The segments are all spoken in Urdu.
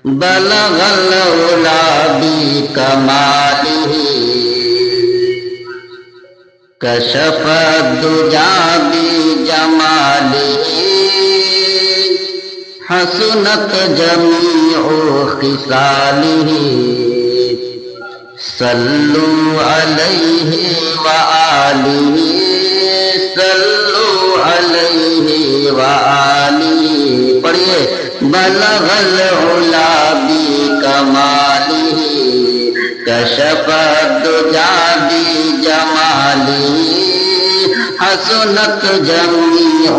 بلغ العلا بکمالہ کشف الدجا بجمالہ حسنت جمیع خصالہ صلو علیہ وآلہ صلو علیہ وآلہ پڑھئے بلغ العلا بکمالہ کشف الدجا بجمالہ حسنت جمیع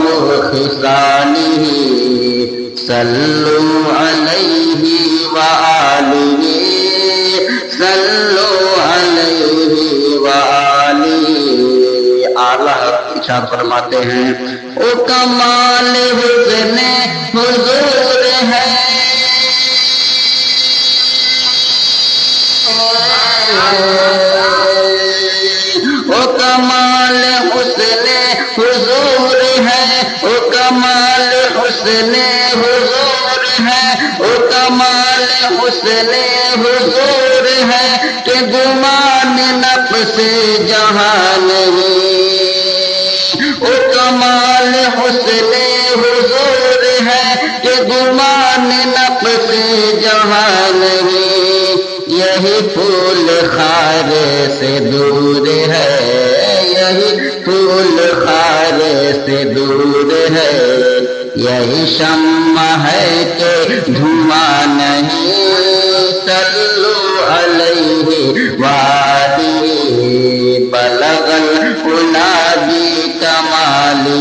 خصالہ صلو علیہ وآلہ صلو علیہ وآلہ۔ اعلیٰ ارشاد فرماتے ہیں او کمال حسن حضور ہے، او کمال حسن حضور ہے، او کمال حسن حضور ہے، او کمال حسن حضور ہے کہ گمان نفس جہاں نہیں، او کمال حسن حضور ہے کہ گمان نفس جہاں نہیں، یہی پھول خار سے دور ہے، یہی پھول خار سے دور ہے، یہی شمع ہے کہ دھواں نہیں، صلو علیہ وآلہ بلغ العلا بکمالہ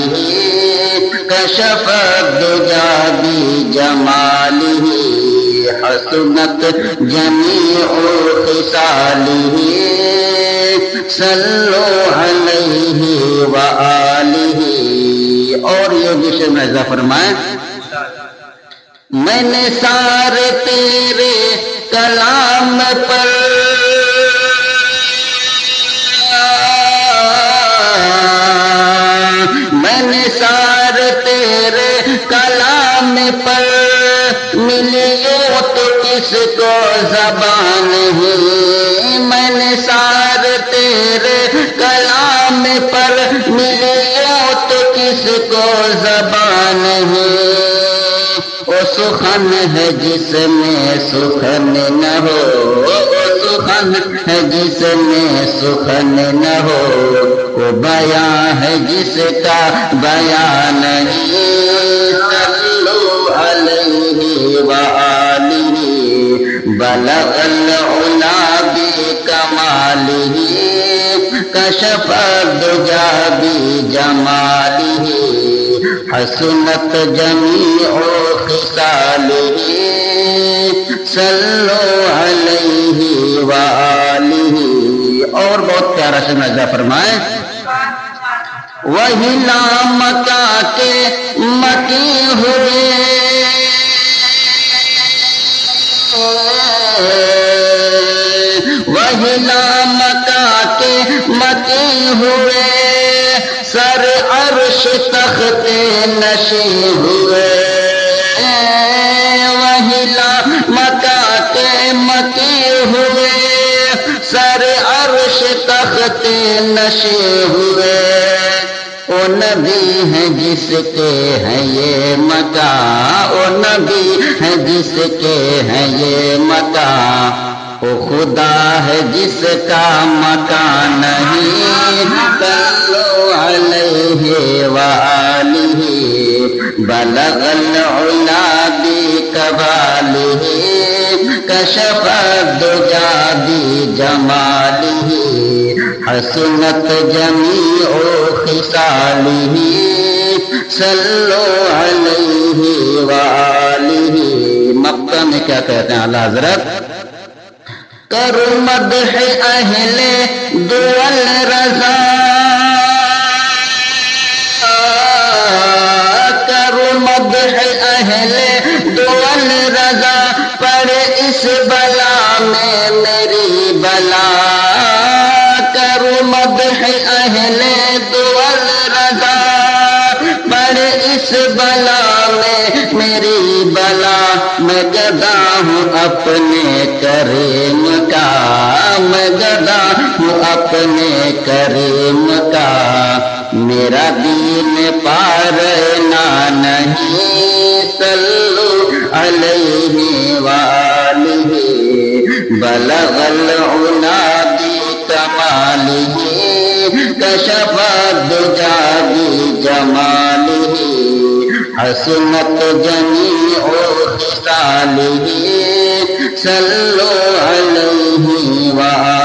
کشف الدجا بجمالہ حسنت جمیع خصالہ صلو علیہ وآلہ۔ اور یہ جسے میں فرمائیں میں نے سارے تیرے کلام پر میں نے سارے تیرے کلام پر ملیوں تو کس کو زبان نہیں، میں نے سارے تیرے کلام پر ملیوں تو کس کو زبان نہیں، او سخن ہے جس میں سخن نہ ہو، او سخن ہے جس میں سخن نہ ہو، وہ بیان ہے جس کا بیان نہیں، صلو علیہ وآلہ بلغ العلا بکمالہ کشف الدجا بجمالہ حسنت جمیع خصالہ صلو علیہ وآلہ۔ اور بہت پیارا سے نظر فرمائے وہی لامکا کے مکی ہوئے، وہی لامکا کے مکی ہوئے، سر عرش تخت نشین ہوئے، وہی لامکا کے مکی ہوئے، سر عرش تخت نشین ہوئے، او نبی ہے جس کے ہیں یہ مکان، او نبی ہے جس کے ہیں یہ مکان، او خدا ہے جس کا مکان نہیں، صلو علیہ وآلہ بلغ العلا بکمالہ کشف الدجا بجمالہ حسنت جمیع خصالہ صلو علیہ وآلہ۔ مقطع میں کیا کہتے ہیں اعلیٰ حضرت کرو مدح اہل دول رضا، کرو مدح اہل دول رضا، پڑھ اس بلا میں میری بلا، کرو مدح اہل دول رضا، پڑھ اس بلا میں میری بلا، میں گدا ہوں اپنے کریم کا، میں گدا ہوں اپنے کریم کا، میرا دین پارنا نہیں، صلو علیہ وآلہ، بلغ العلا بکمالہ، کشف الدجى بجمالہ، حسنت جمیع خصالہ، صلو علیہ وآلہ۔